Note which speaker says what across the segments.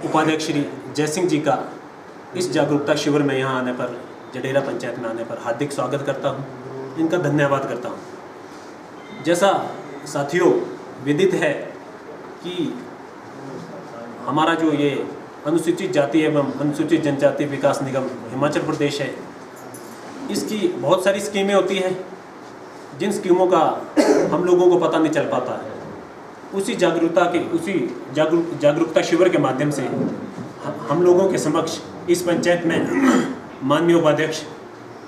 Speaker 1: उपाध्यक्ष श्री जयसिंह जी का इस जागरूकता शिविर में यहाँ आने पर, जडेरा पंचायत में आने पर हार्दिक स्वागत करता हूँ, इनका धन्यवाद करता हूँ। जैसा साथियों विदित है कि हमारा जो ये अनुसूचित जाति एवं अनुसूचित जनजाति विकास निगम हिमाचल प्रदेश है, इसकी बहुत सारी स्कीमें होती हैं जिन स्कीमों का हम लोगों को पता नहीं चल पाता है। उसी जागरूकता शिविर के माध्यम से हम लोगों के समक्ष इस पंचायत में माननीय उपाध्यक्ष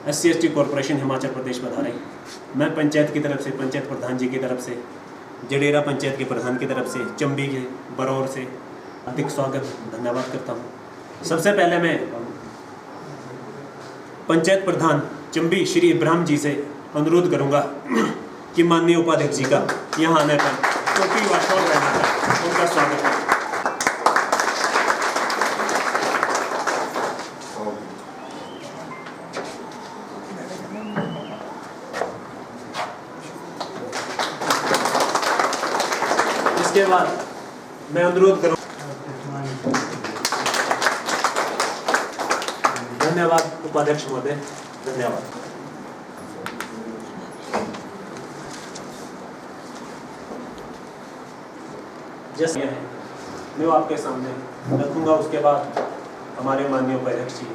Speaker 1: SC/ST कॉरपोरेशन हिमाचल प्रदेश पधारे। मैं पंचायत की तरफ से, पंचायत प्रधान जी की तरफ से, जडेरा पंचायत के प्रधान की तरफ से, चंबी के बरौर से हार्दिक स्वागत धन्यवाद करता हूँ। सबसे पहले मैं पंचायत प्रधान चंबी श्री इब्राहिम जी से अनुरोध करूँगा कि माननीय उपाध्यक्ष जी का यहाँ आने पर टोपी व शॉल पहना है, उनका स्वागत है। इसके बाद मैं अनुरोध करूँ, धन्यवाद उपाध्यक्ष महोदय, धन्यवाद। जैसे मैं वो आपके सामने रखूँगा, उसके बाद हमारे माननीय उपाध्यक्ष जी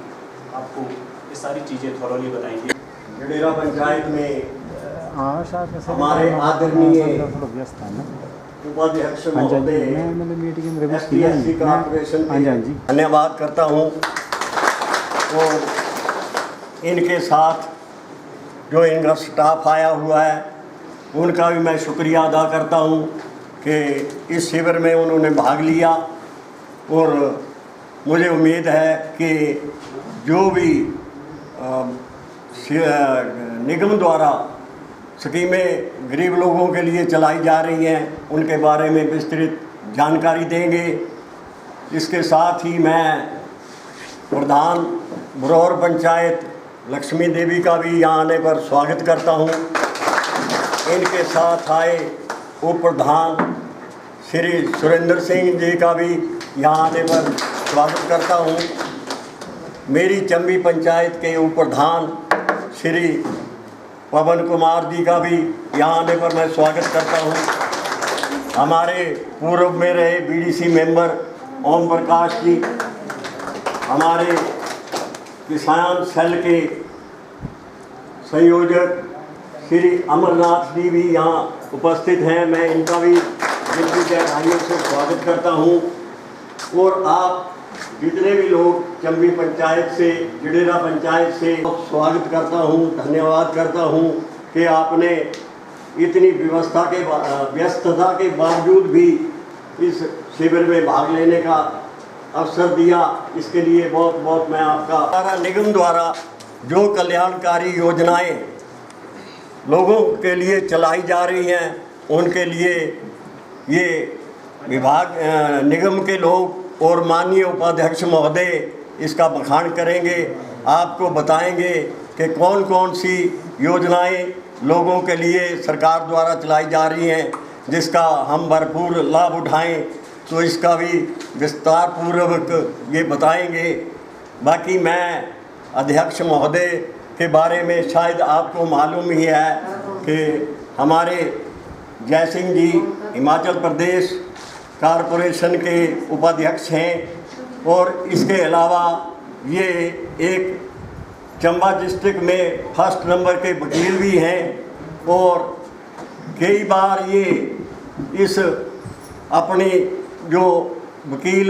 Speaker 1: आपको ये सारी चीज़ें थोरोली बताएंगे।
Speaker 2: जडेरा पंचायत में हमारे आदरणीय उपाध्यक्ष महोदय SC/ST कॉरपोरेशन में धन्यवाद करता हूँ और इनके साथ जो इनका स्टाफ आया हुआ है उनका भी मैं शुक्रिया अदा करता हूँ कि इस शिविर में उन्होंने भाग लिया। और मुझे उम्मीद है कि जो भी निगम द्वारा स्कीमें गरीब लोगों के लिए चलाई जा रही हैं उनके बारे में विस्तृत जानकारी देंगे। इसके साथ ही मैं प्रधान बरौर पंचायत लक्ष्मी देवी का भी यहाँ आने पर स्वागत करता हूँ। इनके साथ आए उप प्रधान श्री सुरेंद्र सिंह जी का भी यहाँ आने पर स्वागत करता हूँ। मेरी चंबी पंचायत के उप प्रधान श्री पवन कुमार जी का भी यहाँ आने पर मैं स्वागत करता हूँ। हमारे पूर्व में रहे BDC मेंबर ओम प्रकाश जी, हमारे किसान सेल के संयोजक श्री अमरनाथ जी भी यहाँ उपस्थित हैं। मैं इनका भी दिल की गहराइयों से स्वागत करता हूँ। और आप जितने भी लोग चंबी पंचायत से, जडेरा पंचायत से स्वागत करता हूँ, धन्यवाद करता हूँ कि आपने इतनी व्यस्तता के बावजूद भी इस शिविर में भाग लेने का अवसर दिया। इसके लिए बहुत बहुत मैं आपका। हमारा निगम द्वारा जो कल्याणकारी योजनाएं लोगों के लिए चलाई जा रही हैं, उनके लिए ये विभाग निगम के लोग और माननीय उपाध्यक्ष महोदय इसका बखान करेंगे, आपको बताएंगे कि कौन कौन सी योजनाएं लोगों के लिए सरकार द्वारा चलाई जा रही हैं, जिसका हम भरपूर लाभ उठाएं। तो इसका भी विस्तार पूर्वक ये बताएंगे। बाकी मैं अध्यक्ष महोदय के बारे में शायद आपको मालूम ही है कि हमारे जय सिंह जी हिमाचल प्रदेश कॉरपोरेशन के उपाध्यक्ष हैं और इसके अलावा ये एक चंबा डिस्ट्रिक्ट में फर्स्ट नंबर के वकील भी हैं और कई बार ये इस अपनी जो वकील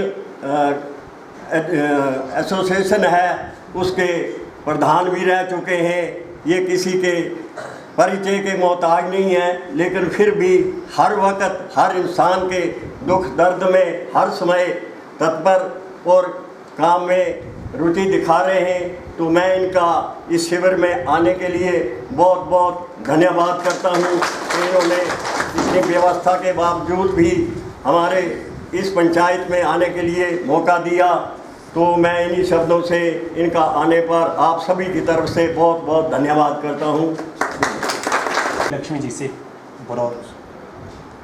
Speaker 2: एसोसिएशन है उसके प्रधान भी रह चुके हैं। ये किसी के परिचय के मोहताज नहीं है, लेकिन फिर भी हर वक्त हर इंसान के दुख दर्द में हर समय तत्पर और काम में रुचि दिखा रहे हैं। तो मैं इनका इस शिविर में आने के लिए बहुत बहुत धन्यवाद करता हूँ। इन्होंने इतनी व्यवस्था के बावजूद भी हमारे इस पंचायत में आने के लिए मौका दिया। तो मैं इन्हीं शब्दों से इनका आने पर आप सभी की तरफ से बहुत बहुत धन्यवाद करता हूँ।
Speaker 1: लक्ष्मी जी से बरौर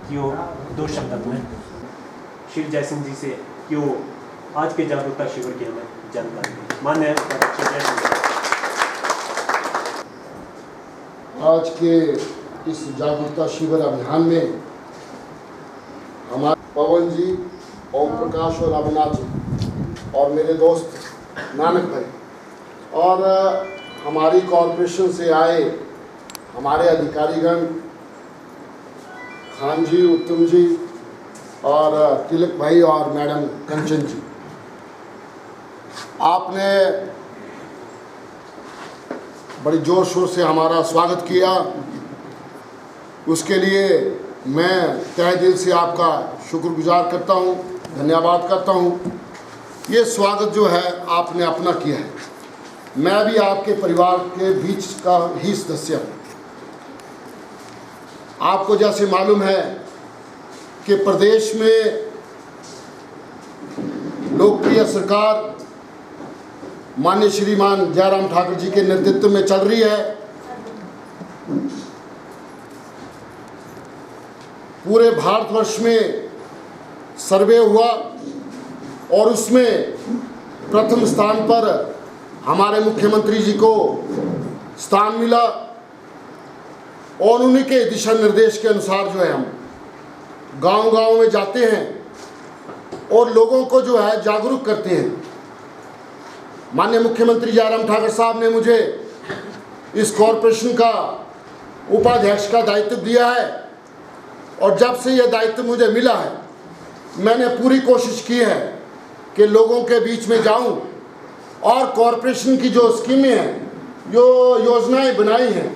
Speaker 1: क्यों दो शब्द में श्री जय सिंह जी से क्यों आज के जागरूकता शिविर की हमें जानकारी दी। मान्य
Speaker 3: आज के इस जागरूकता शिविर अभियान में हमारे पवन जी, ओम प्रकाश और अविनाश जी और मेरे दोस्त नानक भाई और हमारी कॉरपोरेशन से आए हमारे अधिकारीगण खान जी, उत्तम जी और तिलक भाई और मैडम कंचन जी, आपने बड़ी जोर शोर से हमारा स्वागत किया। उसके लिए मैं तहे दिल से आपका शुक्रगुजार करता हूँ, धन्यवाद करता हूँ। ये स्वागत जो है आपने अपना किया है। मैं भी आपके परिवार के बीच का ही सदस्य हूँ। आपको जैसे मालूम है कि प्रदेश में लोकप्रिय सरकार माननीय श्रीमान जयराम ठाकुर जी के नेतृत्व में चल रही है। पूरे भारतवर्ष में सर्वे हुआ और उसमें प्रथम स्थान पर हमारे मुख्यमंत्री जी को स्थान मिला और उन्हीं के दिशा निर्देश के अनुसार जो है हम गांव-गांव में जाते हैं और लोगों को जो है जागरूक करते हैं। माननीय मुख्यमंत्री जयराम ठाकुर साहब ने मुझे इस कॉरपोरेशन का उपाध्यक्ष का दायित्व दिया है और जब से यह दायित्व मुझे मिला है मैंने पूरी कोशिश की है कि लोगों के बीच में जाऊं और कॉरपोरेशन की जो स्कीमें हैं, जो योजनाएं बनाई हैं,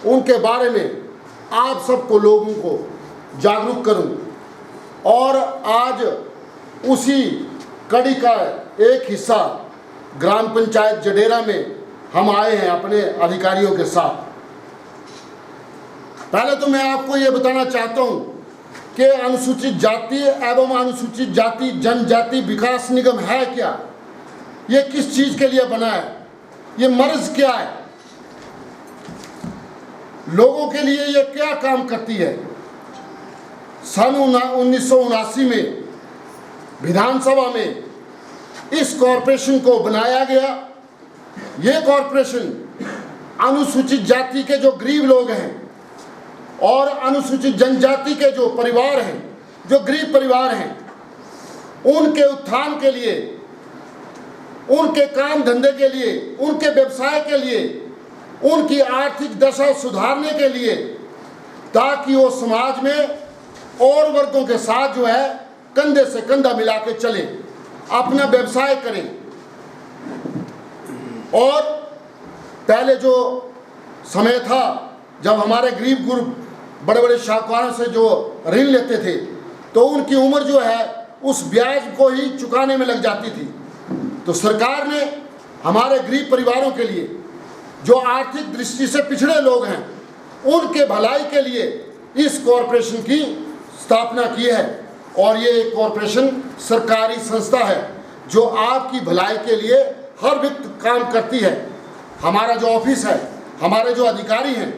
Speaker 3: उनके बारे में आप सबको लोगों को जागरूक करूं। और आज उसी कड़ी का एक हिस्सा ग्राम पंचायत जडेरा में हम आए हैं अपने अधिकारियों के साथ। पहले तो मैं आपको ये बताना चाहता हूँ कि अनुसूचित जाति एवं अनुसूचित जाति जनजाति विकास निगम है क्या, ये किस चीज़ के लिए बना है, ये मर्ज क्या है, लोगों के लिए ये क्या काम करती है। सन 1979 में विधानसभा में इस कॉरपोरेशन को बनाया गया। ये कॉरपोरेशन अनुसूचित जाति के जो गरीब लोग हैं और अनुसूचित जनजाति के जो परिवार हैं, जो गरीब परिवार हैं, उनके उत्थान के लिए, उनके काम धंधे के लिए, उनके व्यवसाय के लिए उनकी आर्थिक दशा सुधारने के लिए, ताकि वो समाज में और वर्गों के साथ जो है कंधे से कंधा मिला के चले, अपना व्यवसाय करें। और पहले जो समय था जब हमारे गरीब गुरब बड़े बड़े शाहूकारों से जो ऋण लेते थे, तो उनकी उम्र जो है उस ब्याज को ही चुकाने में लग जाती थी। तो सरकार ने हमारे गरीब परिवारों के लिए, जो आर्थिक दृष्टि से पिछड़े लोग हैं, उनके भलाई के लिए इस कॉरपोरेशन की स्थापना की है। और ये एक कॉरपोरेशन सरकारी संस्था है जो आपकी भलाई के लिए हर वक्त काम करती है। हमारा जो ऑफिस है, हमारे जो अधिकारी हैं,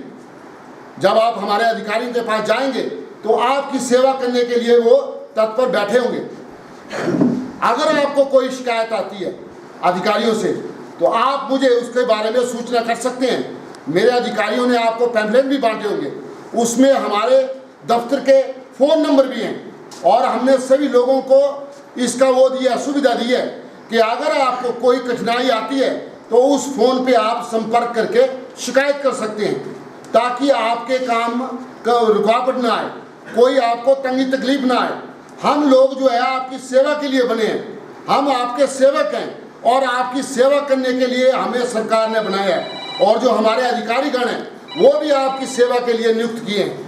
Speaker 3: जब आप हमारे अधिकारियों के पास जाएंगे तो आपकी सेवा करने के लिए वो तत्पर बैठे होंगे। अगर आपको कोई शिकायत आती है अधिकारियों से, तो आप मुझे उसके बारे में सूचना कर सकते हैं। मेरे अधिकारियों ने आपको पैम्फलेट भी बांटे होंगे, उसमें हमारे दफ्तर के फ़ोन नंबर भी हैं। और हमने सभी लोगों को इसका वो दिया, सुविधा दी है कि अगर आपको कोई कठिनाई आती है तो उस फ़ोन पे आप संपर्क करके शिकायत कर सकते हैं, ताकि आपके काम का रुकावट ना आए, कोई आपको तंगी तकलीफ ना आए। हम लोग जो है आपकी सेवा के लिए बने हैं, हम आपके सेवक हैं और आपकी सेवा करने के लिए हमें सरकार ने बनाया है। और जो हमारे अधिकारीगण हैं वो भी आपकी सेवा के लिए नियुक्त किए हैं।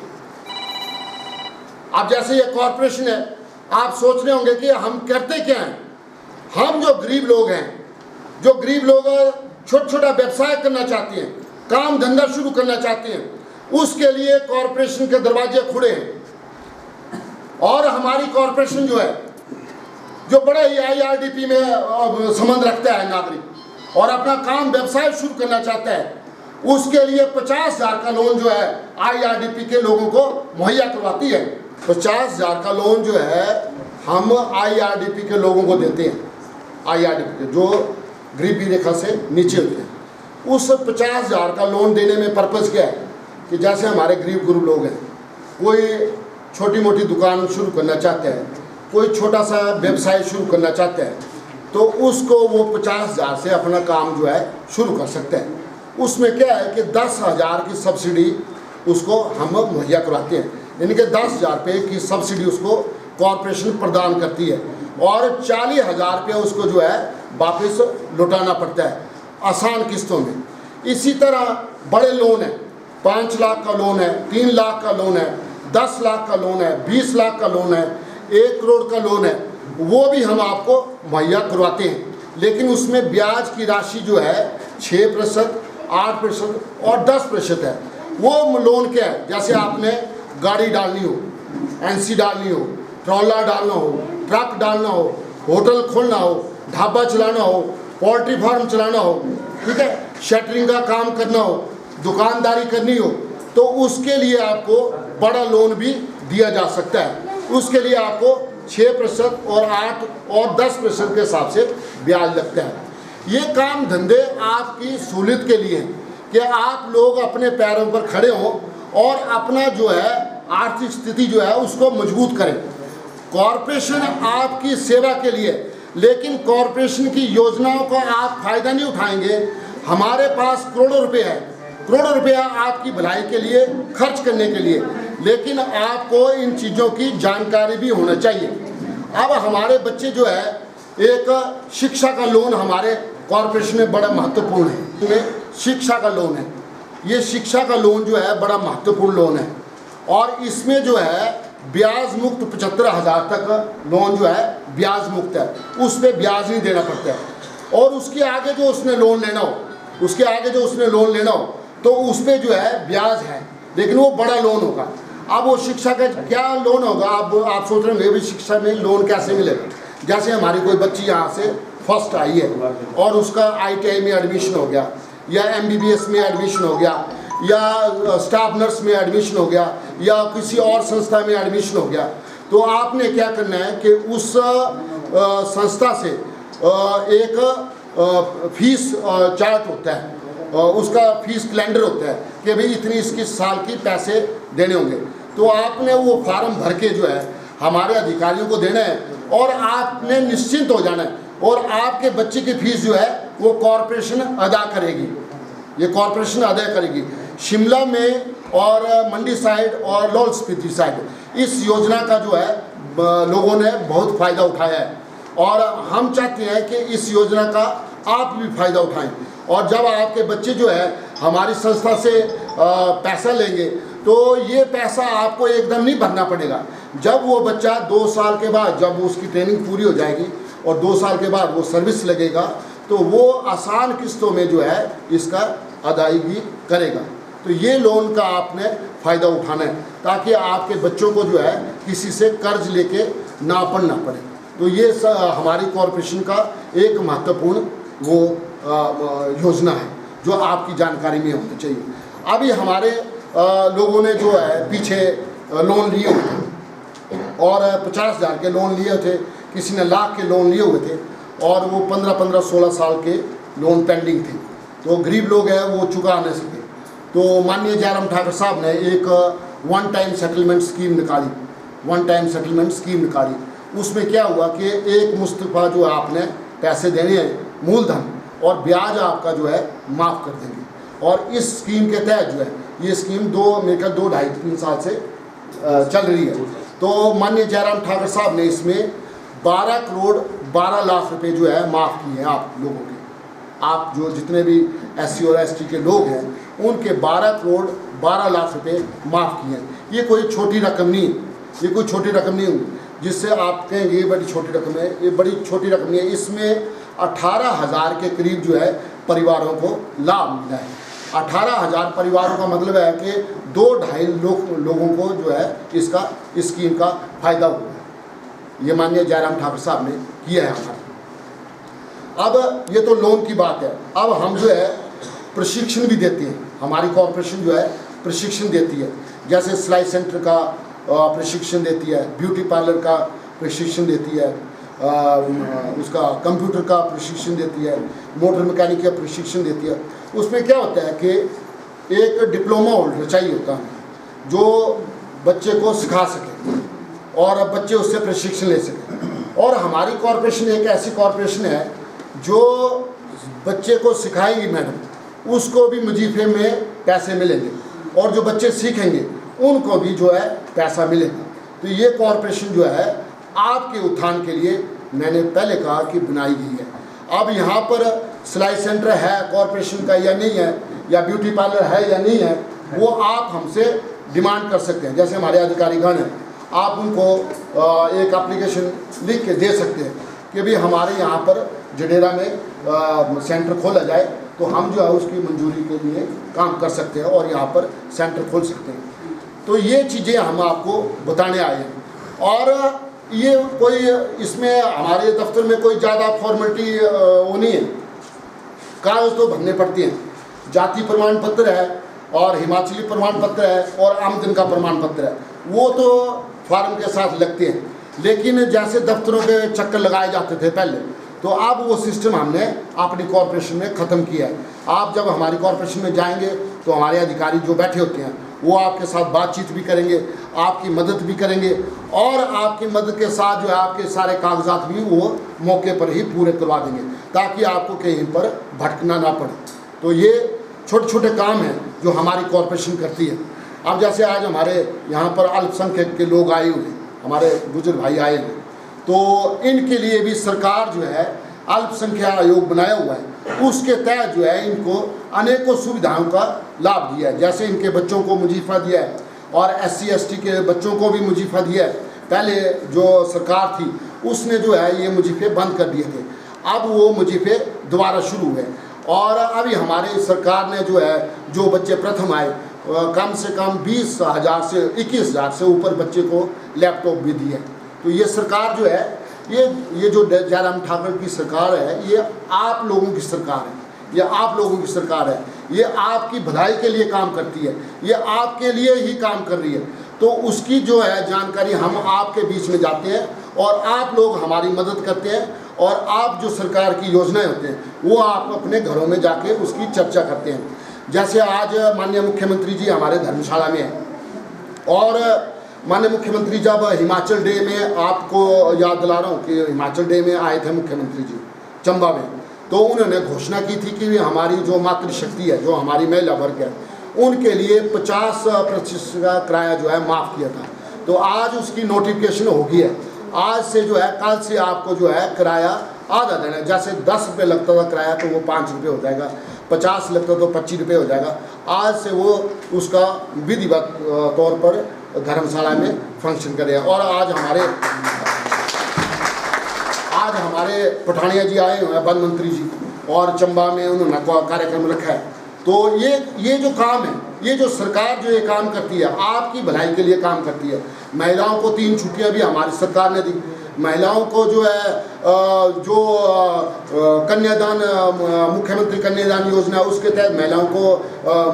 Speaker 3: अब जैसे ये कॉरपोरेशन है, आप सोच रहे होंगे कि हम करते क्या हैं। हम जो गरीब लोग हैं, जो गरीब लोग छोटा छोटा व्यवसाय करना चाहते हैं, काम धंधा शुरू करना चाहते हैं, उसके लिए कॉरपोरेशन के दरवाजे खुले हैं। और हमारी कॉरपोरेशन जो है, जो बड़ा ही IRDP में संबंध रखता है नागरिक और अपना काम व्यवसाय शुरू करना चाहता है, उसके लिए 50,000 का लोन जो है IRDP के लोगों को मुहैया करवाती है। 50,000 का लोन जो है हम IRDP के लोगों को देते हैं। IRDP के जो गरीबी रेखा से नीचे होते हैं, उस 50,000 का लोन देने में पर्पज़ क्या है कि जैसे हमारे गरीब गुरब लोग हैं, कोई छोटी मोटी दुकान शुरू करना चाहते हैं, कोई छोटा सा व्यवसाय शुरू करना चाहते हैं, तो उसको वो 50,000 से अपना काम जो है शुरू कर सकते हैं। उसमें क्या है कि 10,000 की सब्सिडी उसको हम मुहैया करवाते हैं, यानी कि 10,000 रुपये की सब्सिडी उसको कॉरपोरेशन प्रदान करती है और 40,000 रुपये उसको जो है वापस लौटाना पड़ता है आसान किस्तों में। इसी तरह बड़े लोन हैं, 5 लाख का लोन है, 3 लाख का लोन है, 10 लाख का लोन है, 20 लाख का लोन है, 1 करोड़ का लोन है, वो भी हम आपको मुहैया करवाते हैं। लेकिन उसमें ब्याज की राशि जो है 6%, 8% और 10% है। वो लोन क्या है, जैसे आपने गाड़ी डालनी हो, NC डालनी हो, ट्रॉला डालना हो, ट्रक डालना हो, होटल खोलना हो, ढाबा चलाना हो, पोल्ट्री फार्म चलाना हो, ठीक है, शटरिंग का काम करना हो, दुकानदारी करनी हो, तो उसके लिए आपको बड़ा लोन भी दिया जा सकता है। उसके लिए आपको 6% और 8 और 10% के हिसाब से ब्याज लगता है। ये काम धंधे आपकी सहूलियत के लिए हैं कि आप लोग अपने पैरों पर खड़े हों और अपना जो है आर्थिक स्थिति जो है उसको मजबूत करें। कॉरपोरेशन आपकी सेवा के लिए, लेकिन कॉरपोरेशन की योजनाओं का आप फ़ायदा नहीं उठाएंगे। हमारे पास करोड़ों रुपए है, करोड़ों रुपया आपकी भलाई के लिए खर्च करने के लिए, लेकिन आपको इन चीज़ों की जानकारी भी होना चाहिए। अब हमारे बच्चे जो है, एक शिक्षा का लोन हमारे कॉरपोरेशन में बड़ा महत्वपूर्ण है, इसमें शिक्षा का लोन है। ये शिक्षा का लोन जो है बड़ा महत्वपूर्ण लोन है और इसमें जो है ब्याज मुक्त 75,000 तक लोन जो है ब्याज मुक्त है, उस पर ब्याज नहीं देना पड़ता है। और उसके आगे जो उसने लोन लेना हो, उसके आगे जो उसने लोन लेना हो तो उस पर जो है ब्याज है, लेकिन वो बड़ा लोन होगा। अब वो शिक्षा का क्या लोन होगा, आप सोच रहे होंगे भी शिक्षा में लोन कैसे मिलेगा। जैसे हमारी कोई बच्ची यहाँ से फर्स्ट आई है और उसका ITI में एडमिशन हो गया या MBBS में एडमिशन हो गया या स्टाफ नर्स में एडमिशन हो गया या किसी और संस्था में एडमिशन हो गया, तो आपने क्या करना है कि उस संस्था से एक फीस चार्ट होता है, उसका फीस कैलेंडर होता है कि भाई इतनी इसकी साल की पैसे देने होंगे। तो आपने वो फार्म भर के जो है हमारे अधिकारियों को देना है और आपने निश्चिंत हो जाना है और आपके बच्चे की फीस जो है वो कॉरपोरेशन अदा करेगी। ये कॉरपोरेशन अदा करेगी। शिमला में और मंडी साइड और लाहौल स्पीति साइड इस योजना का जो है लोगों ने बहुत फ़ायदा उठाया है और हम चाहते हैं कि इस योजना का आप भी फ़ायदा उठाएं। और जब आपके बच्चे जो है हमारी संस्था से पैसा लेंगे तो ये पैसा आपको एकदम नहीं भरना पड़ेगा। जब वो बच्चा 2 साल के बाद, जब उसकी ट्रेनिंग पूरी हो जाएगी और 2 साल के बाद वो सर्विस लगेगा तो वो आसान किस्तों में जो है इसका अदायगी करेगा। तो ये लोन का आपने फ़ायदा उठाना है ताकि आपके बच्चों को जो है किसी से कर्ज लेके ना पढ़ना पड़े। तो ये हमारी कॉरपोरेशन का एक महत्वपूर्ण वो योजना है जो आपकी जानकारी में होनी चाहिए। अभी हमारे लोगों ने जो है पीछे लोन लिए हुए थे और 50,000 के लोन लिए थे, किसी ने लाख के लोन लिए हुए थे और वो 15-16 साल के लोन पेंडिंग थे। तो गरीब लोग हैं वो चुका नहीं सके। तो माननीय जयराम ठाकुर साहब ने एक वन टाइम सेटलमेंट स्कीम निकाली। उसमें क्या हुआ कि एक मुस्तफा जो आपने पैसे देने हैं मूलधन और ब्याज आपका जो है माफ़ कर देंगे। और इस स्कीम के तहत जो है ये स्कीम 2-2.5-3 साल से चल रही है। तो माननीय जयराम ठाकुर साहब ने इसमें 12 करोड़ 12 लाख रुपए जो है माफ़ किए हैं आप लोगों के। आप जो जितने भी SC और ST के लोग हैं उनके 12 करोड़ 12 लाख रुपए माफ़ किए हैं। ये कोई छोटी रकम नहीं है, ये कोई छोटी रकम नहीं हुई जिससे आप कहेंगे ये बड़ी छोटी रकम है। ये बड़ी छोटी रकम नहीं है। इसमें 18,000 के करीब जो है परिवारों को लाभ मिला है। 18,000 परिवारों का मतलब है कि 2-2.5 लोगों को जो है इसका स्कीम का फ़ायदा हुआ है। ये माननीय जयराम ठाकुर साहब ने किया है हमारे। अब ये तो लोन की बात है। अब हम जो है प्रशिक्षण भी देते हैं। हमारी कॉरपोरेशन जो है प्रशिक्षण देती है, जैसे सिलाई सेंटर का प्रशिक्षण देती है, ब्यूटी पार्लर का प्रशिक्षण देती है, उसका कंप्यूटर का प्रशिक्षण देती है, मोटर मैकेनिक का प्रशिक्षण देती है। उसमें क्या होता है कि एक डिप्लोमा होल्डर चाहिए होता है जो बच्चे को सिखा सके और बच्चे उससे प्रशिक्षण ले सकें। और हमारी कॉरपोरेशन एक ऐसी कॉरपोरेशन है जो बच्चे को सिखाएगी मैडम, उसको भी मुजीफे में पैसे मिलेंगे और जो बच्चे सीखेंगे उनको भी जो है पैसा मिलेगा। तो ये कॉरपोरेशन जो है आपके उत्थान के लिए मैंने पहले कहा कि बनाई गई है। अब यहाँ पर सिलाई सेंटर है कॉरपोरेशन का या नहीं है, या ब्यूटी पार्लर है या नहीं है, वो आप हमसे डिमांड कर सकते हैं। जैसे हमारे अधिकारीगण हैं, आप उनको एक एप्लीकेशन लिख के दे सकते हैं कि भाई हमारे यहाँ पर जडेरा में सेंटर खोला जाए, तो हम जो है उसकी मंजूरी के लिए काम कर सकते हैं और यहाँ पर सेंटर खोल सकते हैं। तो ये चीज़ें हम आपको बताने आए हैं। और ये कोई इसमें हमारे दफ्तर में कोई ज़्यादा फॉर्मेलिटी वो नहीं है, कागज़ तो भरने पड़ते हैं। जाति प्रमाण पत्र है और हिमाचली प्रमाण पत्र है और आमदन का प्रमाण पत्र है, वो तो फार्म के साथ लगते हैं। लेकिन जैसे दफ्तरों के चक्कर लगाए जाते थे पहले, तो अब वो सिस्टम हमने अपनी कॉरपोरेशन में ख़त्म किया है। आप जब हमारी कॉरपोरेशन में जाएंगे तो हमारे अधिकारी जो बैठे होते हैं वो आपके साथ बातचीत भी करेंगे, आपकी मदद भी करेंगे और आपकी मदद के साथ जो है आपके सारे कागजात भी वो मौके पर ही पूरे करवा देंगे ताकि आपको कहीं पर भटकना ना पड़े। तो ये छोटे छोटे काम हैं जो हमारी कॉरपोरेशन करती है। अब जैसे आज हमारे यहाँ पर अल्पसंख्यक के लोग आए हुए, हमारे बुजुर्ग भाई आए हैं, तो इनके लिए भी सरकार जो है अल्पसंख्यक आयोग बनाया हुआ है, उसके तहत जो है इनको अनेकों सुविधाओं का लाभ दिया है। जैसे इनके बच्चों को मुजीफा दिया है और SC ST के बच्चों को भी मुजीफा दिया है। पहले जो सरकार थी उसने जो है ये मुजीफे बंद कर दिए थे, अब वो मुजीफे दोबारा शुरू हुए। और अभी हमारे सरकार ने जो है जो बच्चे प्रथम आए कम से कम 20,000 से 21,000 से ऊपर बच्चे को लैपटॉप भी दिए। तो ये सरकार जो है ये जो जयराम ठाकुर की सरकार है, ये आप लोगों की सरकार है, ये आप लोगों की सरकार है, ये आपकी भलाई के लिए काम करती है, ये आपके लिए ही काम कर रही है। तो उसकी जो है जानकारी हम आपके बीच में जाते हैं और आप लोग हमारी मदद करते हैं और आप जो सरकार की योजनाएं होते हैं वो आप अपने घरों में जाके उसकी चर्चा करते हैं। जैसे आज माननीय मुख्यमंत्री जी हमारे धर्मशाला में हैं और माननीय मुख्यमंत्री जब हिमाचल डे में, आपको याद दिला रहा हूँ कि हिमाचल डे में आए थे मुख्यमंत्री जी चंबा में, तो उन्होंने घोषणा की थी कि हमारी जो मातृशक्ति है, जो हमारी महिला वर्ग है, उनके लिए 50% का किराया जो है माफ़ किया था। तो आज उसकी नोटिफिकेशन हो गई है। आज से जो है, कल से आपको जो है किराया आधा देना है। जैसे 10 रुपये लगता था किराया तो वो 5 रुपये हो जाएगा, 50 लगता तो 25 रुपये हो जाएगा। आज से वो उसका विधिवत तौर पर धर्मशाला में फंक्शन करेगा। और आज हमारे पठानिया जी आए हुए हैं, वन मंत्री जी, और चंबा में उन्होंने कार्यक्रम रखा है। तो ये जो काम है, ये जो सरकार जो ये काम करती है, आपकी भलाई के लिए काम करती है। महिलाओं को 3 छुट्टियां भी हमारी सरकार ने दी। महिलाओं को जो है कन्यादान, मुख्यमंत्री कन्यादान योजना, उसके तहत महिलाओं को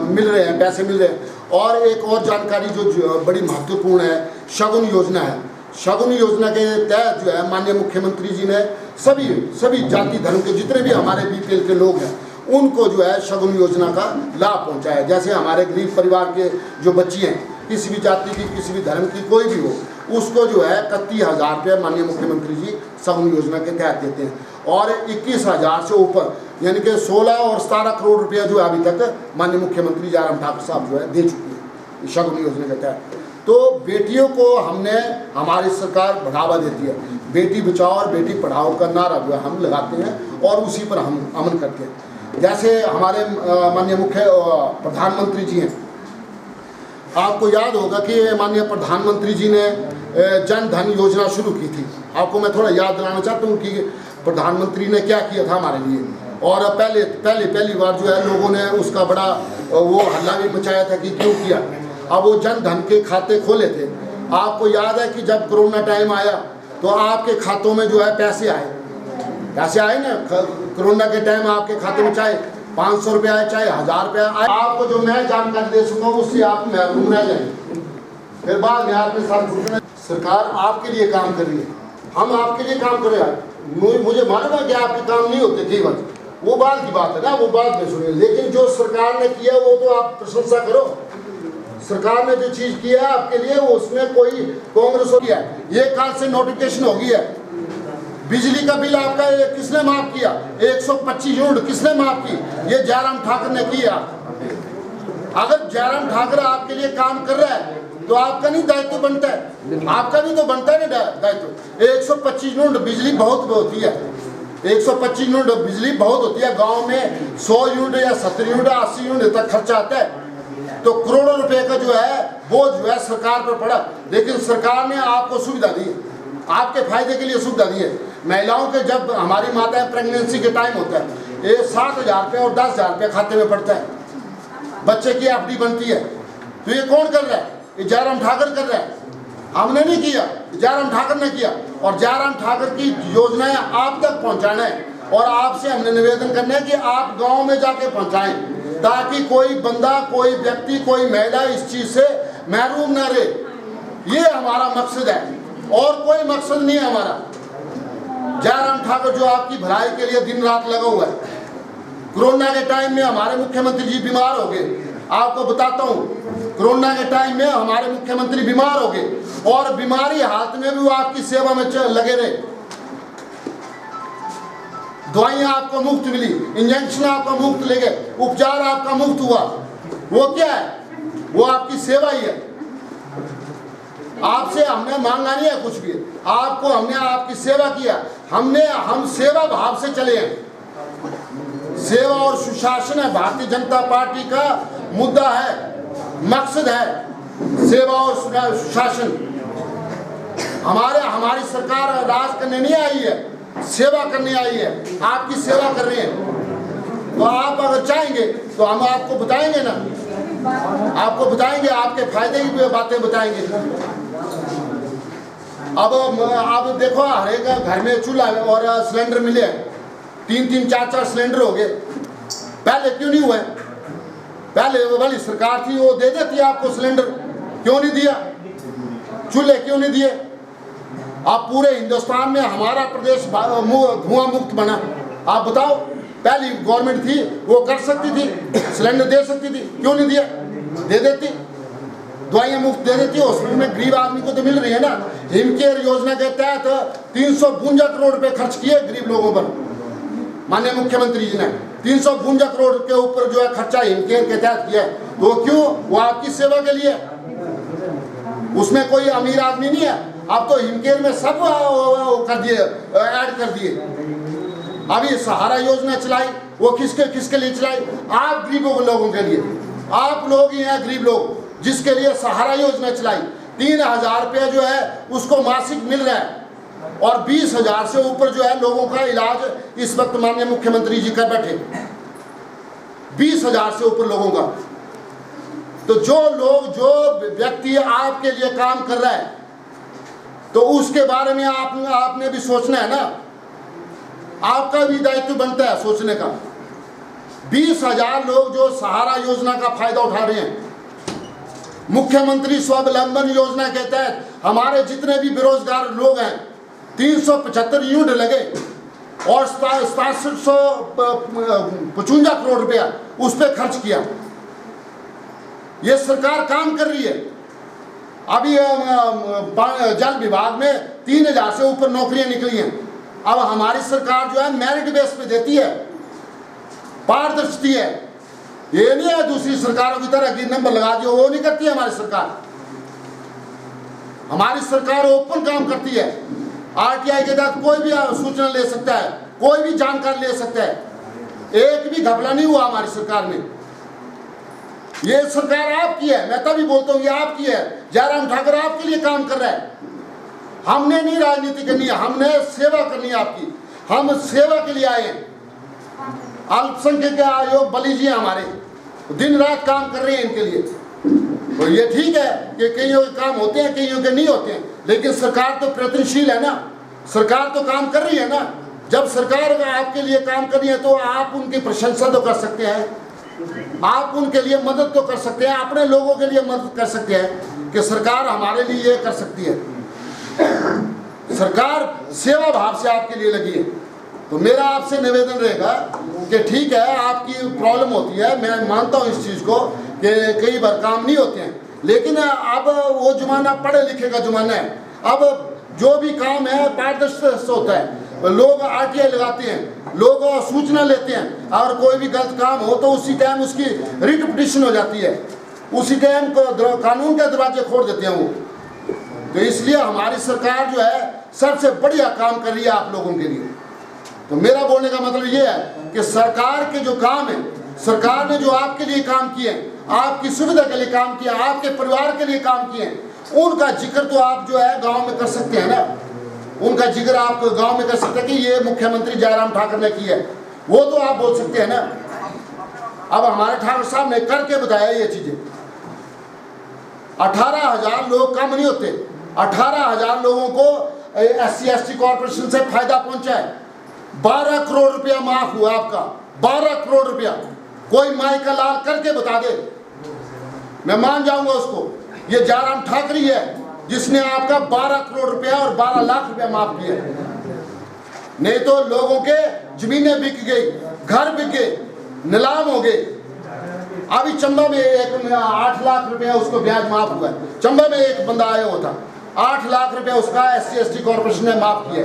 Speaker 3: मिल रहे हैं, पैसे मिल रहे हैं। और एक और जानकारी जो बड़ी महत्वपूर्ण है, शगुन योजना है। शगुन योजना के तहत जो है माननीय मुख्यमंत्री जी ने सभी जाति धर्म के जितने भी हमारे बीपीएल के लोग हैं, उनको जो है शगुन योजना का लाभ पहुंचाया। जैसे हमारे गरीब परिवार के जो बच्ची हैं, किसी भी जाति की, किसी भी धर्म की, कोई भी हो, उसको जो है 31,000 रुपये माननीय मुख्यमंत्री जी शगुन योजना के तहत देते हैं। और 21,000 से ऊपर यानी कि 16 और 17 करोड़ रुपया जो है अभी तक माननीय मुख्यमंत्री जयराम ठाकुर साहब जो है दे चुके हैं शगुन योजना के तहत। तो बेटियों को हमारी सरकार बढ़ावा देती है। बेटी बचाओ और बेटी पढ़ाओ का नारा जो है हम लगाते हैं और उसी पर हम अमल करते हैं। जैसे हमारे माननीय मुख्य प्रधानमंत्री जी हैं, आपको याद होगा कि माननीय प्रधानमंत्री जी ने जन धन योजना शुरू की थी। आपको मैं थोड़ा याद दिलाना चाहता हूँ कि प्रधानमंत्री ने क्या किया था हमारे लिए। और पहली बार जो है लोगों ने उसका बड़ा वो हल्ला भी मचाया था कि क्यों किया। अब वो जन धन के खाते खोले थे। आपको याद है कि जब कोरोना टाइम आया तो आपके खातों में जो है पैसे आए ना। कोरोना के टाइम आपके खाते में चाहे 500 रुपये आए, चाहे 1000 रुपये आए। आपको जो मैं जानकारी दे सकूँ उससे आप महरूम रह जाएंगे। फिर बाद में आपने साथ सरकार आपके लिए काम कर रही है, हम आपके लिए काम कर रहे हैं। मुझे मालूम है कि आपके काम नहीं होते कई बार, वो बात की बात है ना, वो बात में सुनिए। लेकिन जो सरकार ने किया वो तो आप प्रशंसा करो। सरकार ने जो चीज़ किया है आपके लिए, वो उसमें कोई कांग्रेस हो गया। ये कल से नोटिफिकेशन हो गई है। बिजली का बिल आपका किसने माफ किया? 125 यूनिट किसने माफ की? ये जयराम ठाकुर ने किया। अगर जयराम ठाकुर आपके लिए काम कर रहा है तो आपका नहीं दायित्व बनता है? आपका भी तो बनता है ना दायित्व। 125 यूनिट बिजली बहुत होती है। 125 यूनिट बिजली बहुत होती है। गांव में 100 यूनिट या 70 यूनिट 80 यूनिट तक खर्चा आता है। तो करोड़ों रुपए का जो है बोझ जो है सरकार पर पड़ा। लेकिन सरकार ने आपको सुविधा दी, आपके फायदे के लिए सुविधा दी है। महिलाओं के जब हमारी माताएं प्रेगनेंसी के टाइम होता है, ये 7,000 रुपये और 10,000 रुपये खाते में पड़ता है। बच्चे की एफडी बनती है। तो ये कौन कर रहा है? ये जयराम ठाकुर कर रहा है। हमने नहीं किया, जयराम ठाकुर ने किया। और जयराम ठाकुर की योजनाएं आप तक पहुंचाना है। और आपसे हमने निवेदन करना है कि आप गांव में जाके पहुंचाएं, ताकि कोई बंदा, कोई व्यक्ति, कोई महिला इस चीज से महरूम न रहे। ये हमारा मकसद है और कोई मकसद नहीं है हमारा। जयराम ठाकुर जो आपकी भलाई के लिए दिन रात लगा हुआ है। कोरोना के टाइम में हमारे मुख्यमंत्री जी बीमार हो गए। आपको बताता हूँ, कोरोना के टाइम में हमारे मुख्यमंत्री बीमार हो गए और बीमारी हालत में भी वो आपकी सेवा में लगे रहे। दवाइयाँ आपको मुफ्त मिली, इंजेक्शन आपको मुफ्त ले गए, उपचार आपका मुफ्त हुआ। वो क्या है? वो आपकी सेवा ही है। आपसे हमने मांगा नहीं है कुछ भी, आपको हमने आपकी सेवा किया। हम सेवा भाव से चले हैं। सेवा और सुशासन है भारतीय जनता पार्टी का मुद्दा है, मकसद है सेवा और सुशासन। हमारी सरकार राज करने नहीं आई है, सेवा करने आई है। आपकी सेवा कर रहे हैं। तो आप अगर चाहेंगे तो हम आपको बताएंगे ना, आपको बताएंगे, आपके फायदे की बातें बताएंगे। अब देखो, हर एक घर में चूल्हा और सिलेंडर मिले हैं। 3-3, 4-4 सिलेंडर हो गए। पहले क्यों नहीं हुए? पहले वाली सरकार थी, वो दे देती आपको सिलेंडर, क्यों नहीं दिया? चूल्हे क्यों नहीं दिए? आप पूरे हिंदुस्तान में हमारा प्रदेश धुआं मुक्त बना। आप बताओ, पहली गवर्नमेंट थी वो कर सकती थी, सिलेंडर दे सकती थी, क्यों नहीं दिया? दे देती। दवाइयाँ मुफ्त दे देती। हॉस्पिटल में गरीब आदमी को तो मिल रही है ना। हिमकेयर योजना के तहत 352 करोड़ रुपए खर्च किए गरीब लोगों पर। माननीय मुख्यमंत्री जी ने 352 करोड़ के ऊपर जो है खर्चा हिमकेयर के तहत किया है। तो क्यों? वो आपकी सेवा के लिए, उसमें कोई अमीर आदमी नहीं है। अब तो हिमकेयर में सब कर दिए, ऐड कर दिए। अभी सहारा योजना चलाई, वो किसके लिए चलाई? आप गरीबों लोगों के लिए। आप लोग ही हैं गरीब लोग जिसके लिए सहारा योजना चलाई। 3000 रुपया जो है उसको मासिक मिल रहा है और 20,000 से ऊपर जो है लोगों का इलाज इस वक्त माननीय मुख्यमंत्री जी कर बैठे। 20,000 से ऊपर लोगों का। तो जो व्यक्ति आपके लिए काम कर रहा है तो उसके बारे में आपने भी सोचना है ना। आपका भी दायित्व बनता है सोचने का। 20,000 लोग जो सहारा योजना का फायदा उठा रहे हैं, मुख्यमंत्री स्वावलंबन योजना के तहत हमारे जितने भी बेरोजगार लोग हैं 375 यूनिट लगे और 6755 करोड़ रुपया उस पर खर्च किया। ये सरकार काम कर रही है। अभी जल विभाग में 3000 से ऊपर नौकरियां निकली हैं। अब हमारी सरकार जो है मेरिट बेस पे देती है, पारदर्शी है। ये नहीं है दूसरी सरकारों की तरह कि नंबर लगा दियो, वो नहीं करती है हमारी सरकार। हमारी सरकार ओपन काम करती है। आरटीआई के तहत कोई भी सूचना ले सकता है, कोई भी जानकारी ले सकता है। एक भी घपला नहीं हुआ हमारी सरकार में। ये सरकार आपकी है, मैं तभी बोलता हूँ ये आपकी है। जयराम ठाकुर आपके लिए काम कर रहा है। हमने नहीं राजनीति करनी है, हमने सेवा करनी है आपकी। हम सेवा के लिए आए हैं। अल्पसंख्यक आयोग बली जी हमारे दिन रात काम कर रहे हैं इनके लिए। तो ये ठीक है कि कईयों के काम होते हैं, कईयों के नहीं होते हैं, लेकिन सरकार तो प्रयत्नशील है ना। सरकार तो काम कर रही है ना। जब सरकार आपके लिए काम कर रही है तो आप उनकी प्रशंसा तो कर सकते हैं, आप उनके लिए मदद तो कर सकते हैं, अपने लोगों के लिए मदद कर सकते हैं कि सरकार हमारे लिए ये कर सकती है। सरकार सेवा भाव से आपके लिए लगी है। तो मेरा आपसे निवेदन रहेगा कि ठीक है आपकी प्रॉब्लम होती है, मैं मानता हूँ इस चीज़ को कि कई बार काम नहीं होते हैं, लेकिन अब वो ज़माना पढ़े लिखे का ज़माना है। अब जो भी काम है पारदर्शिता से होता है। लोग आरटीआई लगाते हैं, लोग सूचना लेते हैं और कोई भी गलत काम हो तो उसी टाइम उसकी रिट पिटीशन हो जाती है, उसी टाइम कानून के दरवाजे खोल देते हैं वो। तो इसलिए हमारी सरकार जो है सबसे बढ़िया काम कर रही है आप लोगों के लिए। तो मेरा बोलने का मतलब ये है कि सरकार के जो काम है, सरकार ने जो आपके लिए काम किए, आपकी सुविधा के लिए काम किया, आपके परिवार के लिए काम किए, उनका जिक्र तो आप जो है गांव में कर सकते हैं ना। उनका जिक्र आप गांव में कर सकते हैं कि ये मुख्यमंत्री जयराम ठाकुर ने किया है, वो तो आप बोल सकते हैं ना। अब हमारे ठाकुर साहब ने करके बताया ये चीजें। 18,000 लोग कम नहीं होते। 18,000 लोगों को SC/ST कॉर्पोरेशन से फायदा पहुंचा है। 12 करोड़ रुपया माफ हुआ आपका, 12 करोड़ रुपया। कोई माई का लाल करके बता दे, मैं मान जाऊंगा उसको। ये जयराम ठाकुर ही है जिसने आपका 12 करोड़ रुपया और 12 लाख रुपया माफ किया। नहीं तो लोगों के जमीनें बिक गई, घर बिक गए, नीलाम हो गए। अभी चंबा में एक 8 लाख रुपया उसको ब्याज माफ हुआ है। चंबा में एक बंदा आया हुआ था, 8 लाख रुपया उसका SC/ST कॉर्पोरेशन ने माफ किया।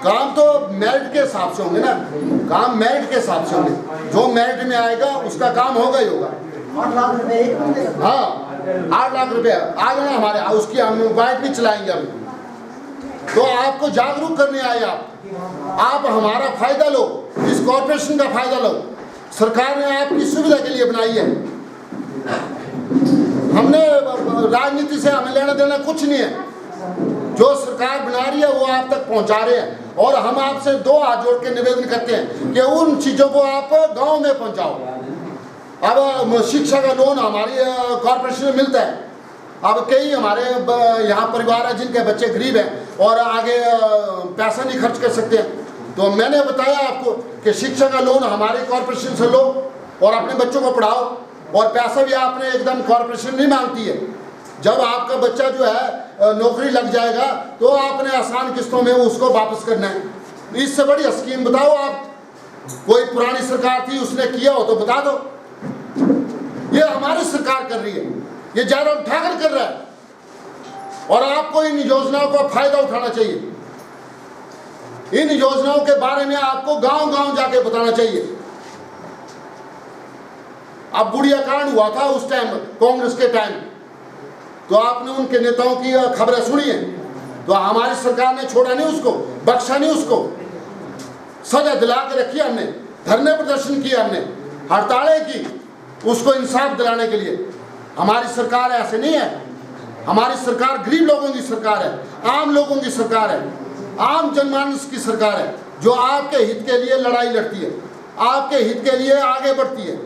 Speaker 3: काम तो मेरिट के हिसाब से होंगे ना, काम मेरिट के हिसाब से होंगे। जो मेरिट में आएगा उसका काम होगा ही होगा।
Speaker 4: 8 लाख रुपए,
Speaker 3: हाँ 8 लाख रुपया आ गया हमारे, उसकी हम बाइट भी चलाएंगे अभी। तो आपको जागरूक करने आए आप हमारा फायदा लो, इस कॉर्पोरेशन का फायदा लो। सरकार ने आपकी सुविधा के लिए बनाई है। हमने राजनीति से हमें लेना देना कुछ नहीं है। जो सरकार बना रही है वो आप तक पहुंचा रहे हैं और हम आपसे 2 हाथ जोड़ के निवेदन करते हैं कि उन चीज़ों को आप गांव में पहुंचाओ। अब शिक्षा का लोन हमारी कॉर्पोरेशन में मिलता है। अब कई हमारे यहाँ परिवार है जिनके बच्चे गरीब हैं और आगे पैसा नहीं खर्च कर सकते हैं। तो मैंने बताया आपको कि शिक्षा का लोन हमारे कॉर्पोरेशन से लो और अपने बच्चों को पढ़ाओ, और पैसा भी आपने एकदम कॉर्पोरेशन नहीं मांगती है। जब आपका बच्चा जो है नौकरी लग जाएगा तो आपने आसान किस्तों में उसको वापस करना है। इससे बड़ी स्कीम बताओ आप। कोई पुरानी सरकार थी उसने किया हो तो बता दो। ये हमारी सरकार कर रही है, ये जयराम ठाकुर कर रहा है और आपको इन योजनाओं का फायदा उठाना चाहिए। इन योजनाओं के बारे में आपको गांव-गांव जाके बताना चाहिए। अब बुढ़िया कांड हुआ था उस टाइम कांग्रेस के टाइम, तो आपने उनके नेताओं की खबरें सुनी है, तो हमारी सरकार ने छोड़ा नहीं उसको, बख्शा नहीं उसको, सजा दिला के रखी हमने, धरने प्रदर्शन किए हमने, हड़तालें की उसको इंसाफ दिलाने के लिए। हमारी सरकार ऐसे नहीं है, हमारी सरकार गरीब लोगों की सरकार है, आम लोगों की सरकार है, आम जनमानस की सरकार है, जो आपके हित के लिए लड़ाई लड़ती है, आपके हित के लिए आगे बढ़ती है।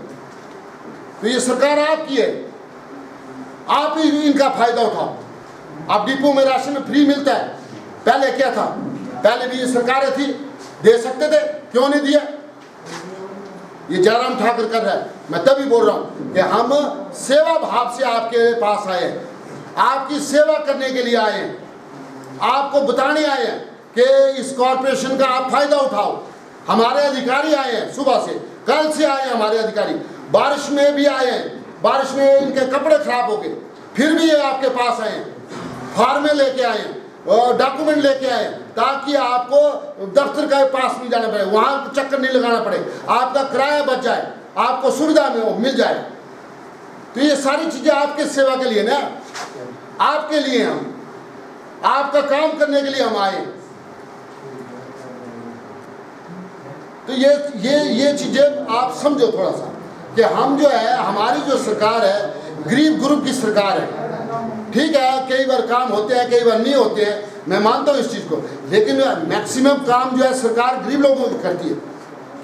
Speaker 3: तो ये सरकार आपकी है, आप ही इनका फायदा उठाओ। अब डिपो में राशन फ्री मिलता है, पहले क्या था? पहले भी ये सरकारें थी, दे सकते थे, क्यों नहीं दिया? ये जयराम ठाकुर कर रहा है। मैं तभी बोल रहा हूं कि हम सेवा भाव से आपके पास आए हैं, आपकी सेवा करने के लिए आए हैं, आपको बताने आए हैं कि इस कॉरपोरेशन का आप फायदा उठाओ। हमारे अधिकारी आए हैं, सुबह से, कल से आए हैं हमारे अधिकारी, बारिश में भी आए हैं, बारिश में इनके कपड़े खराब हो गए, फिर भी ये आपके पास आए हैं, फार्में लेके आए हैं और डॉक्यूमेंट लेके आए, ताकि आपको दफ्तर के पास नहीं जाना पड़े, वहाँ चक्कर नहीं लगाना पड़े, आपका किराया बच जाए, आपको सुविधा में मिल जाए। तो ये सारी चीज़ें आपके सेवा के लिए ना, आपके लिए हम, आपका काम करने के लिए हम आए। तो ये चीज़ें आप समझो थोड़ा सा कि हम जो है, हमारी जो सरकार है गरीब ग्रुप की सरकार है। ठीक है, कई बार काम होते हैं, कई बार नहीं होते हैं, मैं मानता हूँ इस चीज़ को, लेकिन मैक्सिमम काम जो है सरकार गरीब लोगों की करती है।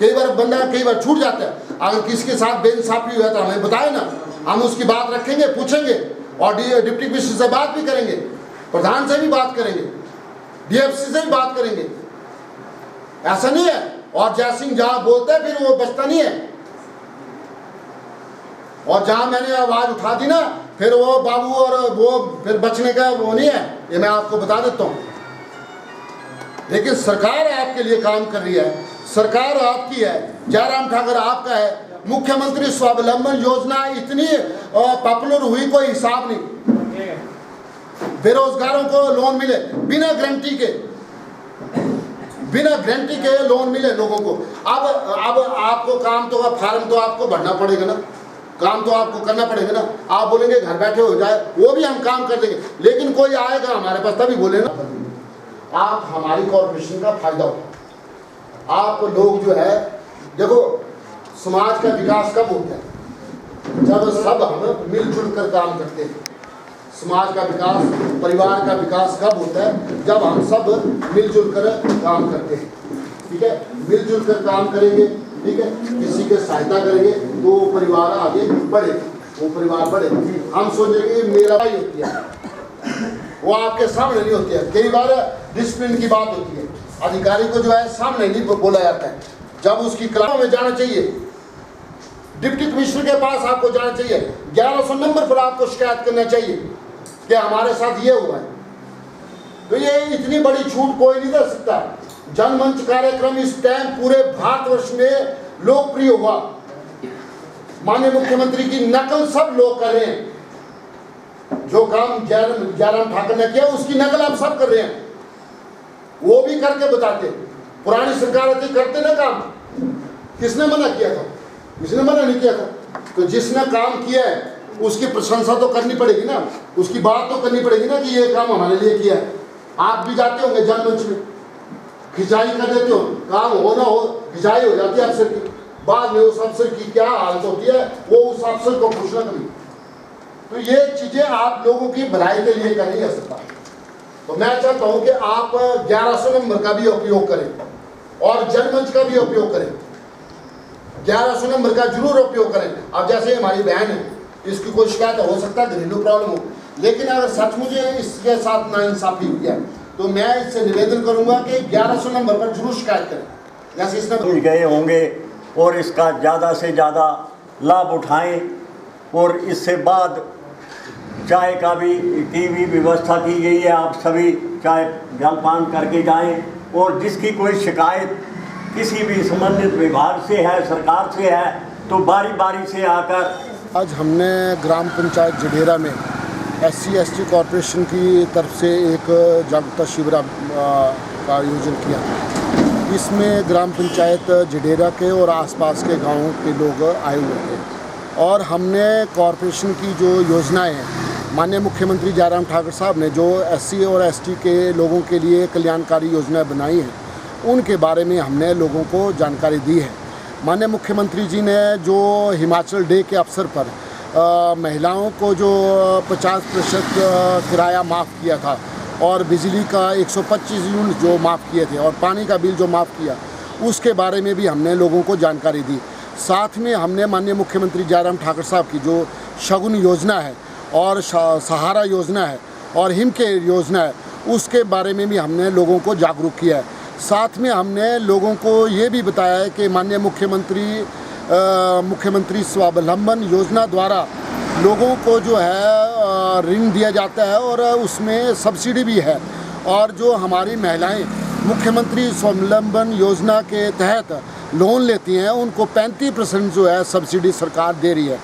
Speaker 3: कई बार बंदा कई बार छूट जाता है, अगर किसी के साथ बेइंसाफी हुआ तो हमें बताए ना, हम उसकी बात रखेंगे, पूछेंगे, और डिप्टी कमिश्नर से बात भी करेंगे, प्रधान से भी बात करेंगे, डीएफसी से भी बात करेंगे। ऐसा नहीं है, और जय सिंह जहाँ बोलता है फिर वो बचता नहीं है, और जहाँ मैंने आवाज़ उठा दी ना, फिर वो बाबू और वो फिर बचने का वो नहीं है, ये मैं आपको बता देता हूँ। लेकिन सरकार आपके लिए काम कर रही है, सरकार आपकी है, जयराम ठाकुर आपका है। मुख्यमंत्री स्वावलंबन योजना इतनी पॉपुलर हुई, कोई हिसाब नहीं। बेरोजगारों को लोन मिले बिना गारंटी के, बिना गारंटी के लोन मिले लोगों को। अब आपको काम तो, फार्म तो आपको भरना पड़ेगा ना, काम तो आपको करना पड़ेगा ना। आप बोलेंगे घर बैठे हो जाए, वो भी हम काम कर देंगे, लेकिन कोई आएगा हमारे पास तभी बोले ना। आप हमारी कॉर्पोरेशन का फायदा उठाओ। आप लोग जो है, देखो समाज का विकास कब होता है? जब सब हम मिलजुल कर काम करते हैं। समाज का विकास, परिवार का विकास कब होता है? जब हम सब मिलजुल कर काम करते हैं। ठीक है, मिलजुल कर काम करेंगे, ठीक है, किसी के सहायता करेंगे तो वो परिवार आगे बढ़े, वो परिवार बढ़े। हम सोचेंगे मेरा भाई होती है, वो आपके सामने नहीं होती है। कई बार डिसिप्लिन की बात होती है, अधिकारी को जो है सामने नहीं बोला जाता है, जब उसकी क्लास में जाना चाहिए, डिप्टी कमिश्नर के पास आपको जाना चाहिए, 1100 नंबर पर आपको शिकायत करना चाहिए कि हमारे साथ ये हुआ है। तो ये इतनी बड़ी छूट कोई नहीं दे सकता। जनमंच कार्यक्रम इस टाइम पूरे भारतवर्ष में लोकप्रिय हुआ। माननीय मुख्यमंत्री की नकल सब लोग कर रहे हैं। जो काम जयराम ठाकुर ने किया उसकी नकल आप सब कर रहे हैं, वो भी करके बताते। पुरानी सरकार थी, करते ना काम, किसने मना किया था? किसने मना नहीं किया था। तो जिसने काम किया है उसकी प्रशंसा तो करनी पड़ेगी ना, उसकी बात तो करनी पड़ेगी ना कि ये काम हमारे लिए किया है। आप भी जाते होंगे जनमंच में, खिंचाई कर देते हो, काम हो ना हो खिंचाई हो जाती है अफसर की, बाद में उस अफसर की क्या हालत होती है वो उस अफसर को पूछना कभी। तो ये चीज़ें आप लोगों की भलाई के लिए कर रही है सरकार। तो मैं चाहता हूँ कि आप 1100 नंबर का भी उपयोग करें और जनमंच का भी उपयोग करें। 1100 नंबर का जरूर उपयोग करें। अब जैसे हमारी बहन है, इसकी कोई शिकायत हो सकता है घरेलू प्रॉब्लम हो, लेकिन अगर सचमुच इसके साथ नाइंसाफी हुई है तो मैं इससे निवेदन करूंगा कि 1100 नंबर पर जरूर शिकायत करें। जैसे इसने
Speaker 2: गए होंगे और इसका ज़्यादा से ज़्यादा लाभ उठाएं, और इससे बाद चाय का भी की भी व्यवस्था की गई है। आप सभी चाय जलपान करके जाएं, और जिसकी कोई शिकायत किसी भी संबंधित विभाग से है, सरकार से है, तो बारी बारी से आकर।
Speaker 3: आज हमने ग्राम पंचायत जडेरा में SC/ST कॉरपोरेशन की तरफ से एक जागरूकता शिविर का आयोजन किया। इसमें ग्राम पंचायत जडेरा के और आसपास के गांवों के लोग आए हुए थे और हमने कॉरपोरेशन की जो योजनाएं हैं, माननीय मुख्यमंत्री जयराम ठाकुर साहब ने जो SC और ST के लोगों के लिए कल्याणकारी योजनाएं बनाई हैं, उनके बारे में हमने लोगों को जानकारी दी है। माननीय मुख्यमंत्री जी ने जो हिमाचल डे के अवसर पर महिलाओं को जो 50% किराया माफ़ किया था और बिजली का 125 यूनिट जो माफ़ किए थे और पानी का बिल जो माफ़ किया, उसके बारे में भी हमने लोगों को जानकारी दी। साथ में हमने माननीय मुख्यमंत्री जयराम ठाकुर साहब की जो शगुन योजना है और सहारा योजना है और हिमकेयर योजना है, उसके बारे में भी हमने लोगों को जागरूक किया है। साथ में हमने लोगों को ये भी बताया है कि माननीय मुख्यमंत्री स्वावलंबन योजना द्वारा लोगों को जो है ऋण दिया जाता है और उसमें सब्सिडी भी है, और जो हमारी महिलाएं मुख्यमंत्री स्वावलंबन योजना के तहत लोन लेती हैं उनको 35% जो है सब्सिडी सरकार दे रही है।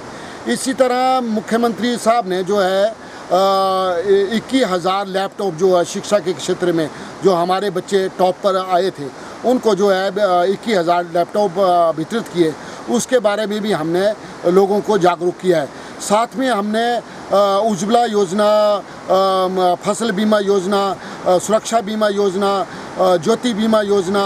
Speaker 3: इसी तरह मुख्यमंत्री साहब ने जो है 21,000 लैपटॉप जो है शिक्षा के क्षेत्र में जो हमारे बच्चे टॉप पर आए थे उनको जो है 21,000 लैपटॉप वितरित किए, उसके बारे में भी हमने लोगों को जागरूक किया है। साथ में हमने उज्ज्वला योजना, फसल बीमा योजना, सुरक्षा बीमा योजना, ज्योति बीमा योजना,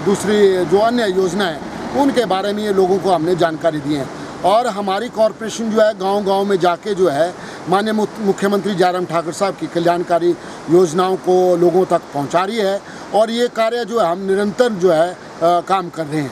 Speaker 3: दूसरी जो अन्य योजनाएं उनके बारे में ये लोगों को हमने जानकारी दी है। और हमारी कॉरपोरेशन जो है गांव-गांव में जाके जो है माननीय मुख्यमंत्री जयराम ठाकुर साहब की कल्याणकारी योजनाओं को लोगों तक पहुंचा रही है और ये कार्य जो है हम निरंतर जो है काम कर रहे हैं।